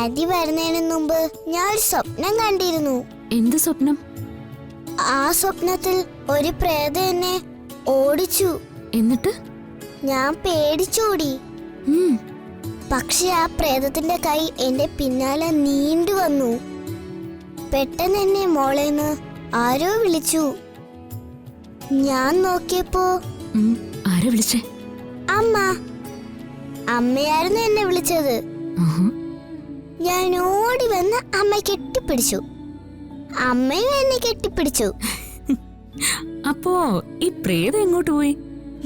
Anti വരുന്നതിന് മുമ്പ് ഞാൻ ഒരു സ്വപ്നം കണ്ടിരുന്നു. എന്ത് സ്വപ്നം? ആ സ്വപ്നത്തിൽ ഒരു പ്രേതം എന്നെ ഓടിച്ചു. എന്നിട്ട്? ഞാൻ പേടിച്ചോടി. പക്ഷെ ആ പ്രേതത്തിന്റെ കൈ എന്റെ പിന്നാലെ നീണ്ടു വന്നു. പെട്ടെന്ന് എന്നെ മോളേന്ന് ആരോ വിളിച്ചു. ഞാൻ നോക്കിയപ്പോ ആരാ വിളിച്ചേ? അമ്മ. അമ്മയായിരുന്നു എന്നെ വിളിച്ചത്. ഞാൻ ഓടി വന്ന് അമ്മ കെട്ടിപ്പിടിച്ചു. അമ്മയും എന്നെ കെട്ടിപ്പിടിച്ചു. അപ്പോ ഈ പ്രേതം എങ്ങോട്ട് പോയി?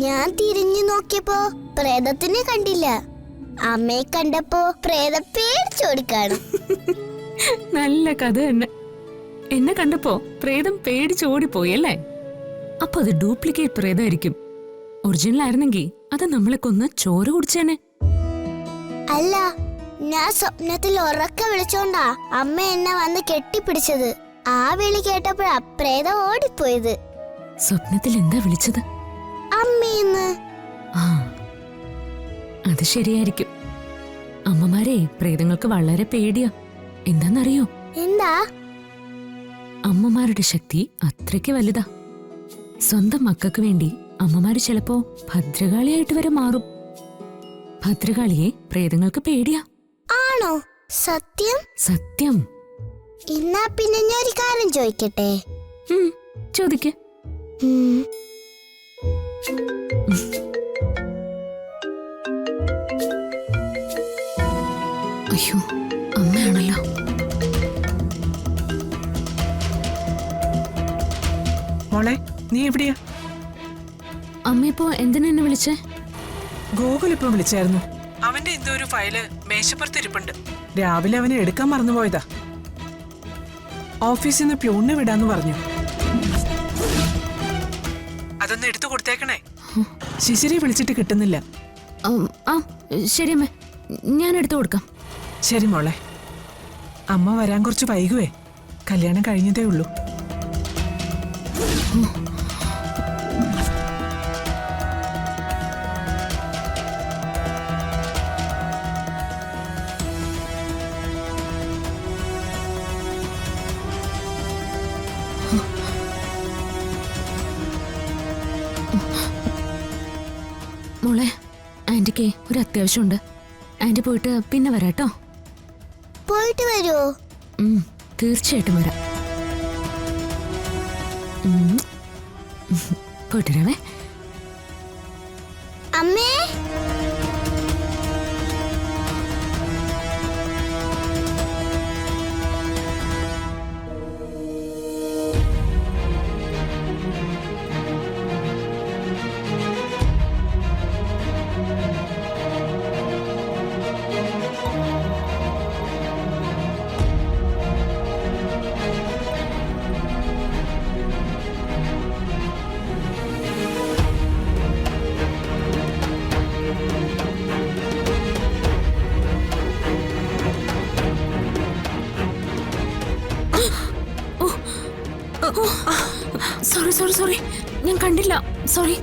ഞാൻ തിരിഞ്ഞു നോക്കിയപ്പോ പ്രേതത്തിനെ കണ്ടില്ല. അമ്മയെ കണ്ടപ്പോ പ്രേതം പേടിച്ചോടിക്കാണും. നല്ല കഥ തന്നെ. എന്നെ കണ്ടപ്പോ പ്രേതം പേടിച്ചോടിപ്പോയി അല്ലേ? അപ്പൊ അത് ഡ്യൂപ്ലിക്കേറ്റ് പ്രേതമായിരിക്കും. ഒറിജിനൽ ആയിരുന്നെങ്കിൽ അത് നമ്മളെ കൊന്ന് ചോര കുടിച്ചേനെ. അല്ല, ഞാൻ സ്വപ്നത്തിൽ ഉറക്ക വിളിച്ചോണ്ടാ അമ്മ എന്നെ വന്ന് കെട്ടിപ്പിടിച്ചത്. ആ വിളി കേട്ടപ്പോഴാ പ്രേതം ഓടിപ്പോയത്. സ്വപ്നത്തിൽ എന്താ വിളിച്ചത്? അമ്മയെന്ന്. ആ, അത് ശരിയായിരിക്കും. അമ്മമാരെ പ്രേതങ്ങൾക്ക് വളരെ പേടിയാ. എന്താന്നറിയോ? എന്താ? അമ്മമാരുടെ ശക്തി അത്രയ്ക്ക് വലുതാ. സ്വന്തം മക്കൾക്ക് വേണ്ടി അമ്മമാര് ചിലപ്പോ ഭദ്രകാളിയായിട്ട് വരെ മാറും. ഭദ്രകാളിയെ പ്രേതങ്ങൾക്ക് പേടിയാ. ആണോ? സത്യം? സത്യം. എന്നാ പിന്നെ ഞാൻ ഒരു കാര്യം ചോദിക്കട്ടെ? ചോദിക്ക. അയ്യോ, അമ്മയാണല്ലോ. മോളെ, നീ എവിടെയാ? അമ്മയിപ്പോ എന്തിനെന്നെ വിളിച്ചേ? ഗോകുൽ ഇപ്പൊ വിളിച്ചായിരുന്നു. അവന്റെ എന്തോ ഒരു ഫയല് മേശപ്പുറത്ത് ഇരിപ്പുണ്ട്. രാവിലെ അവനെ എടുക്കാൻ മറന്നുപോയതാ. ഓഫീസിൽ നിന്ന് പ്യൂണിനെ വിടാന്ന് പറഞ്ഞു. അതൊന്ന് എടുത്തു കൊടുത്തേക്കണേ. ശിശിരി വിളിച്ചിട്ട് കിട്ടുന്നില്ല. ആ ശരി അമ്മേ, ഞാൻ എടുത്തു കൊടുക്കാം. ശരി മോളെ. അമ്മ വരാൻ കുറച്ച് വൈകുവേ. കല്യാണം കഴിഞ്ഞതേ ഉള്ളൂ. മോളെ, ആന്റിക്ക് ഒരു അത്യാവശ്യമുണ്ട്. ആന്റി പോയിട്ട് പിന്നെ വരാട്ടോ. പോയിട്ട് വരുമോ? തീർച്ചയായിട്ടും വരാം. പോയിട്ട് വരാവേ. അമ്മേ, സോറി, ഞാൻ കണ്ടില്ല. സോറി.